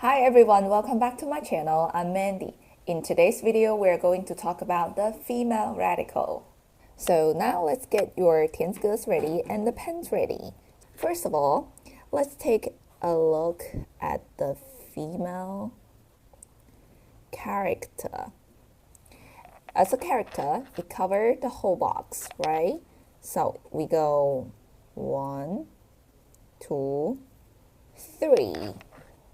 Hi everyone, welcome back to my channel. I'm Mandy. In today's video, we're going to talk about the female radical. So now let's get your 填词 ready and the pens ready. First of all, let's take a look at the female character. As a character, it covers the whole box, right? So we go 1, 2, 3.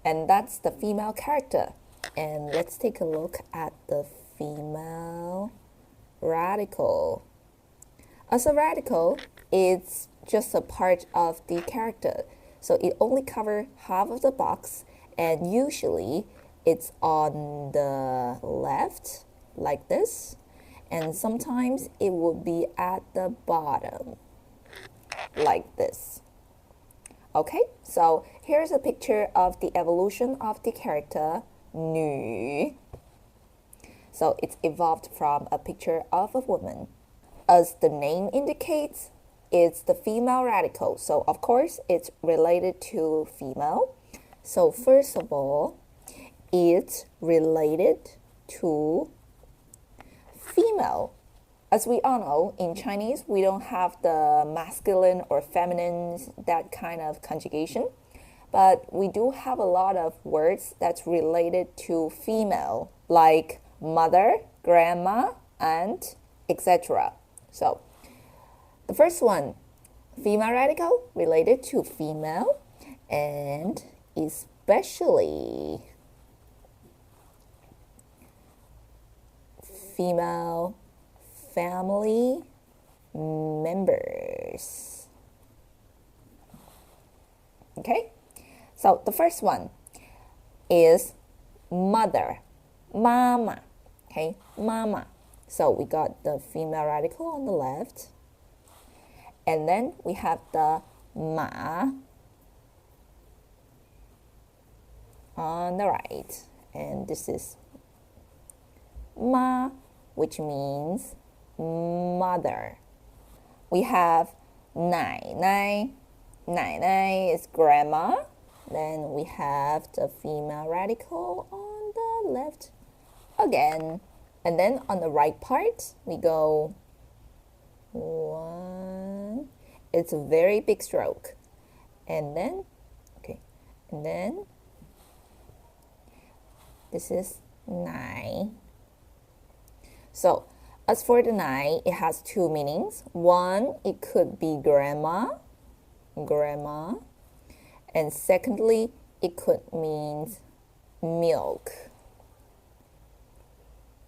And that's the female character. And let's take a look at the female radical. As a radical, it's just a part of the character. So it only covers half of the box, and usually it's on the left, like this. And sometimes it will be at the bottom, like this. Okay, so here's a picture of the evolution of the character 女. So it's evolved from a picture of a woman. As the name indicates, it's the female radical. So of course, it's related to female. So first of all, it's related to female. As we all know, in Chinese, we don't have the masculine or feminine, that kind of conjugation. But we do have a lot of words that's related to female, like mother, grandma, aunt, etc. So, the first one, female radical, related to female, and especially female family members. Okay, so the first one is mother, mama. Okay, mama. So we got the female radical on the left, and then we have the ma on the right, and this is ma, which means mother. We have 奶奶. 奶奶 is grandma. Then we have the female radical on the left again. And then on the right part, we go 1. It's a very big stroke. And then, okay, and then this is 奶. So, as for the 奶, it has two meanings. One, it could be grandma. And secondly, it could mean milk.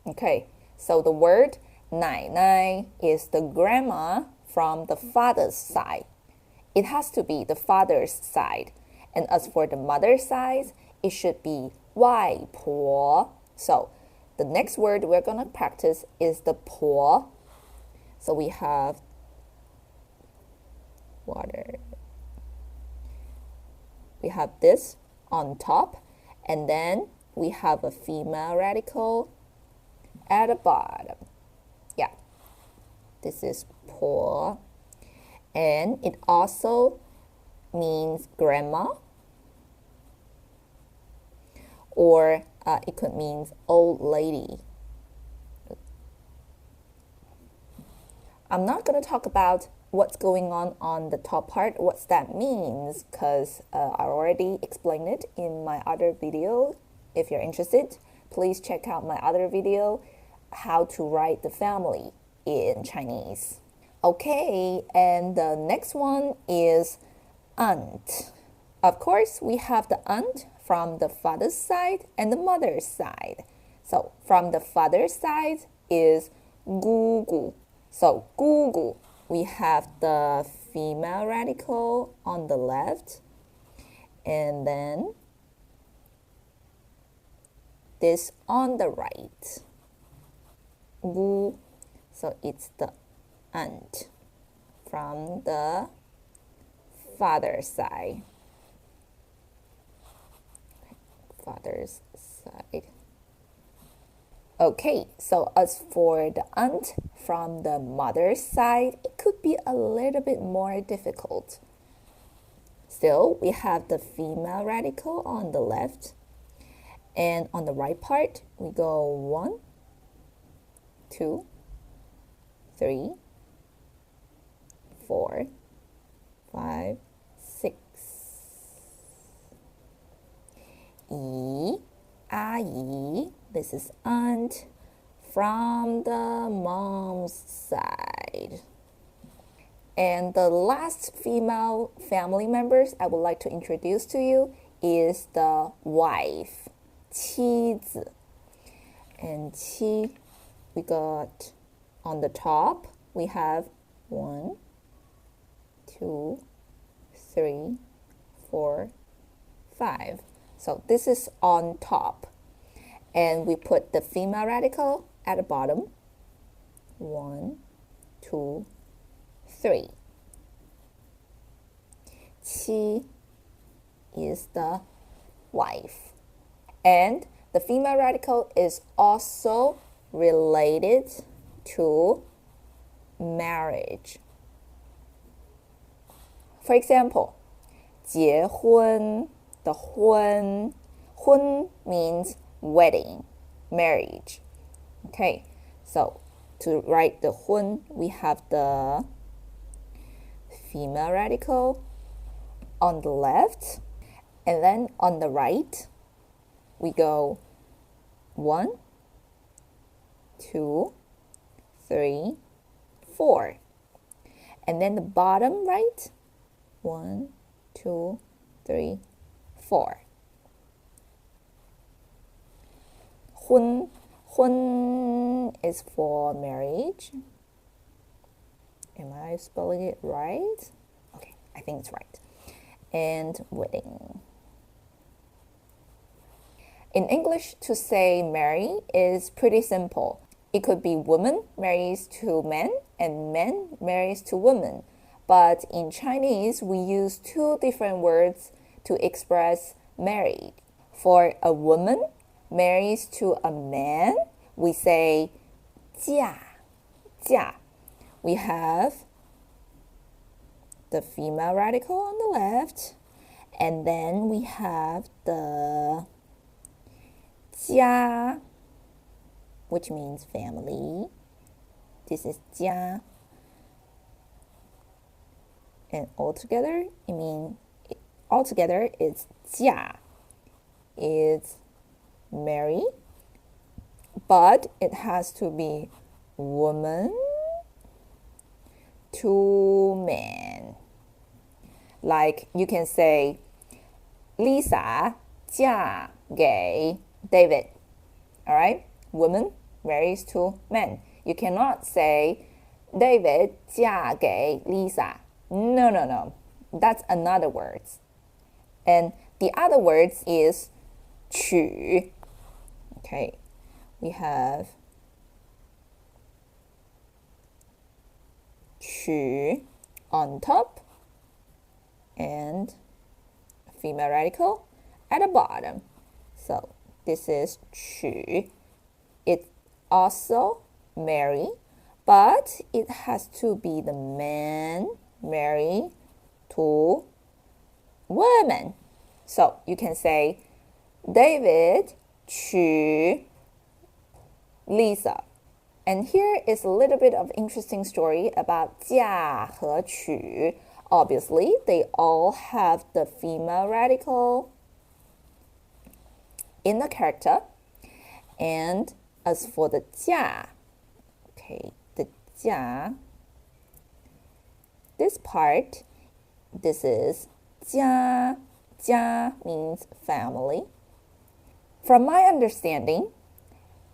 Okay, so the word 奶奶 is the grandma from the father's side. It has to be the father's side. And as for the mother's side, it should be 外婆. So, the next word we're going to practice is the 婆. So we have water. We have this on top, and then we have a female radical at the bottom. Yeah, this is 婆. And it also means grandma, or it could mean old lady. I'm not going to talk about what's going on the top part, what that means, because I already explained it in my other video. If you're interested, please check out my other video, how to write the family in Chinese. Okay, and the next one is aunt. Of course, we have the aunt from the father's side and the mother's side. So from the father's side is 姑姑. So 姑姑, we have the female radical on the left, and then this on the right. 姑, so it's the aunt from the father's side. Father's side. Okay, so as for the aunt from the mother's side, it could be a little bit more difficult. Still, we have the female radical on the left, And on the right part, we go 1, 2, 3, 4, 5, 6. 姨, 阿姨, this is aunt from the mom's side. And the last female family members I would like to introduce to you is the wife, 妻子. And 妻, we got on the top, we have 1, 2, 3, 4, 5. So this is on top. And we put the female radical at the bottom. 1, 2, 3. 妻 is the wife. And the female radical is also related to marriage. For example, 结婚, the 婚, 婚 means wedding, marriage. Okay, so to write the 婚, we have the female radical on the left, and then on the right, we go 1, 2, 3, 4. And then the bottom right, 1, 2, 3, 4. 婚, 婚 is for marriage. Am I spelling it right? Okay, I think it's right. And wedding. In English, to say marry is pretty simple. It could be woman marries to man and man marries to woman. But in Chinese, we use two different words to express married. For a woman marries to a man, we say 嫁, 嫁. We have the female radical on the left, and then we have the 家, which means family. This is 家. And altogether, it's 嫁. It's marry, but it has to be woman to man. Like you can say Lisa 嫁给 David. All right? Woman marries to man. You cannot say David 嫁给 Lisa. No. That's another word. And the other word is 娶. Okay. We have 娶 on top and female radical at the bottom. So this is 娶. It's also marry, but it has to be the man marry to woman. So you can say David 娶 Lisa. And here is a little bit of interesting story about 嫁和娶. Obviously, they all have the female radical in the character. And as for the 嫁, okay, the 嫁, this part, this is 家. 家 means family. From my understanding,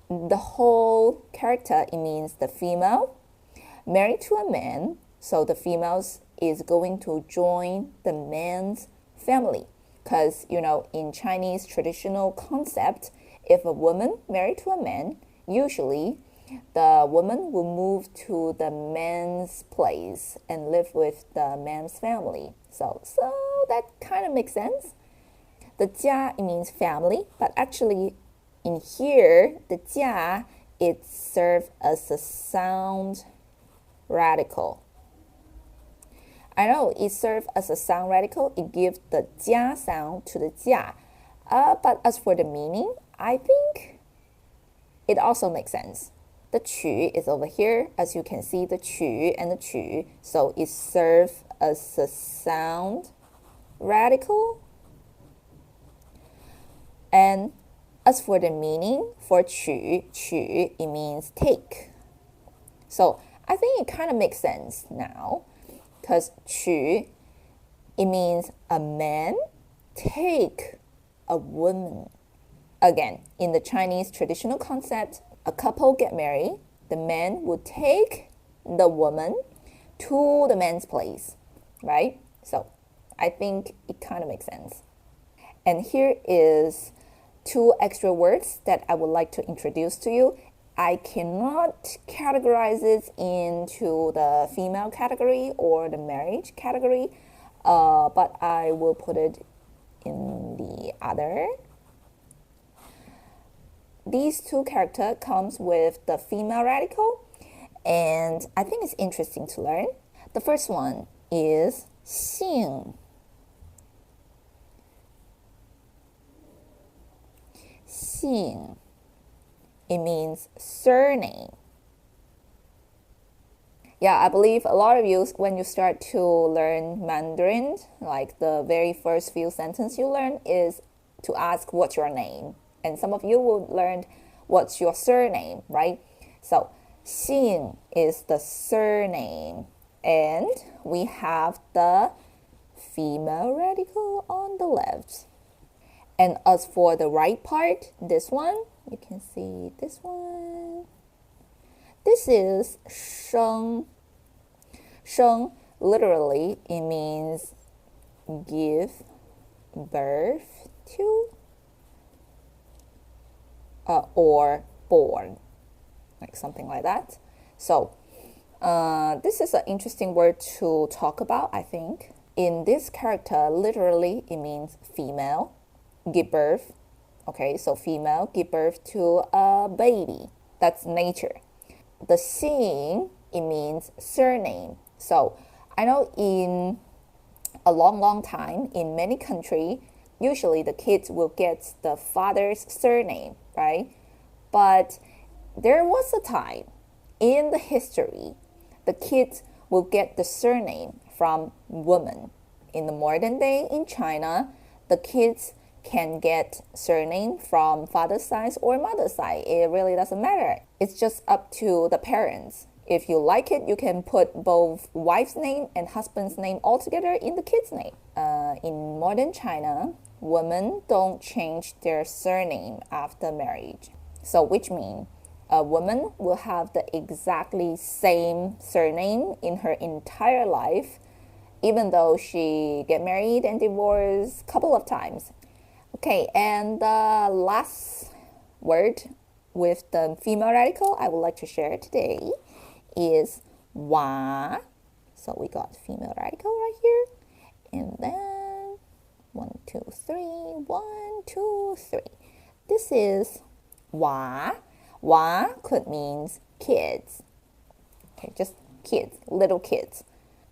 the whole character, it means the female married to a man, so the female is going to join the man's family. Because, in Chinese traditional concept, if a woman married to a man, usually the woman will move to the man's place and live with the man's family. So that kind of makes sense. The 家, it means family, but actually in here, the 家, it serves as a sound radical. I know it serves as a sound radical. It gives the 家 sound to the 嫁. But as for the meaning, I think it also makes sense. The 曲 is over here. As you can see, the 曲 and the 曲. So it serves as a sound radical. And as for the meaning for 曲, it means take. So I think it kind of makes sense now, because 曲, it means a man take a woman. Again, in the Chinese traditional concept, a couple get married, the man would take the woman to the man's place, right? So I think it kind of makes sense. And here is 2 extra words that I would like to introduce to you. I cannot categorize it into the female category or the marriage category, but I will put it in the other. These 2 characters comes with the female radical, and I think it's interesting to learn. The first one is 姓. 姓. It means surname. Yeah, I believe a lot of you, when you start to learn Mandarin, like the very first few sentences you learn is to ask what's your name. And some of you will learn what's your surname, right? So 姓 is the surname. And we have the female radical on the left. And as for the right part, this one, you can see this one. This is 生. 生, literally, it means give birth to, or born, like something like that. So this is an interesting word to talk about, I think. In this character, literally, it means female, give birth. Okay, so female give birth to a baby. That's nature. The 姓, it means surname. So I know in a long time, in many countries, usually the kids will get the father's surname, right? But there was a time in the history, the kids will get the surname from women. In the modern day in China, the kids can get surname from father's side or mother's side. It really doesn't matter. It's just up to the parents. If you like it, you can put both wife's name and husband's name all together in the kid's name. In modern China, women don't change their surname after marriage. So which means a woman will have the exactly same surname in her entire life, even though she get married and divorced a couple of times. Okay, and the last word with the female radical I would like to share today is 哇. So we got female radical right here. And then 1, 2, 3, 1, 2, 3. This is 哇. 哇 could means kids. Okay, just kids, little kids.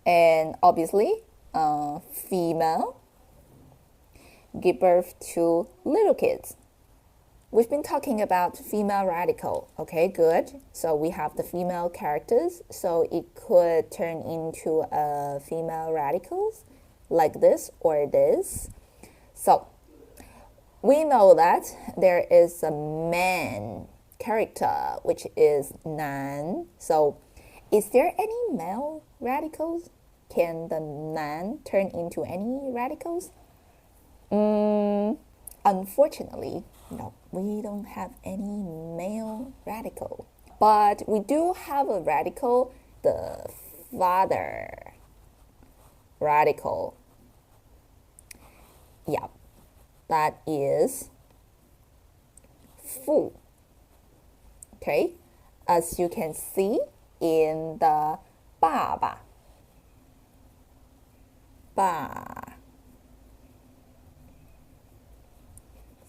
And obviously, female give birth to little kids. We've been talking about female radical. Okay, good. So we have the female characters. So it could turn into a female radicals like this or this. So we know that there is a man character, which is 男. So is there any male radicals? Can the 男 turn into any radicals? Unfortunately, no, we don't have any male radical. But we do have a radical, the father radical. Yeah, that is 父. Okay, as you can see in the 爸爸. 爸.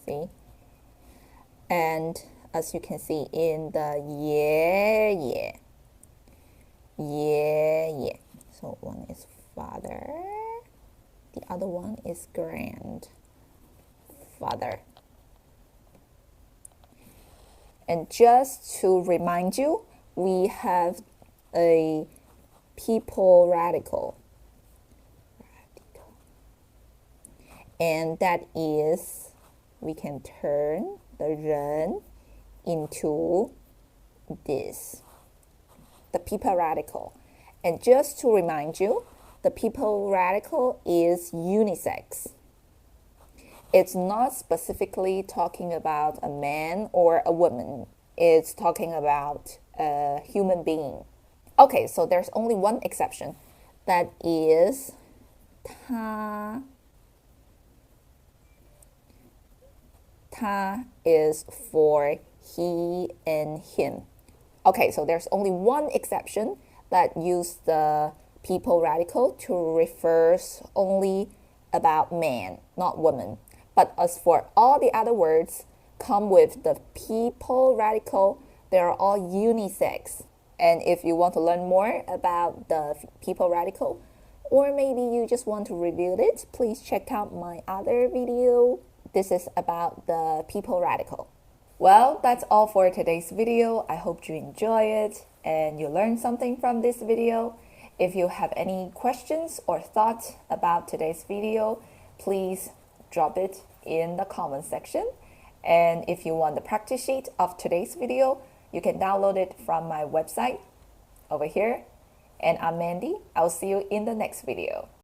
See? And as you can see in the 爷爷. 爷爷. So one is father, the other one is grandfather. And just to remind you, we have a people radical. And that is, we can turn the 人 into this, the people radical. And just to remind you, the people radical is unisex. It's not specifically talking about a man or a woman. It's talking about a human being. Okay, so there's only one exception. That is 他. 他 is for he and him. Okay, so there's only one exception that use the people radical to refers only about man, not woman. But as for all the other words come with the people radical, they are all unisex. And if you want to learn more about the people radical, or maybe you just want to review it, please check out my other video. This is about the people radical. Well, that's all for today's video. I hope you enjoy it and you learned something from this video. If you have any questions or thoughts about today's video, please drop it in the comment section. And if you want the practice sheet of today's video, you can download it from my website over here. And I'm Mandy. I'll see you in the next video.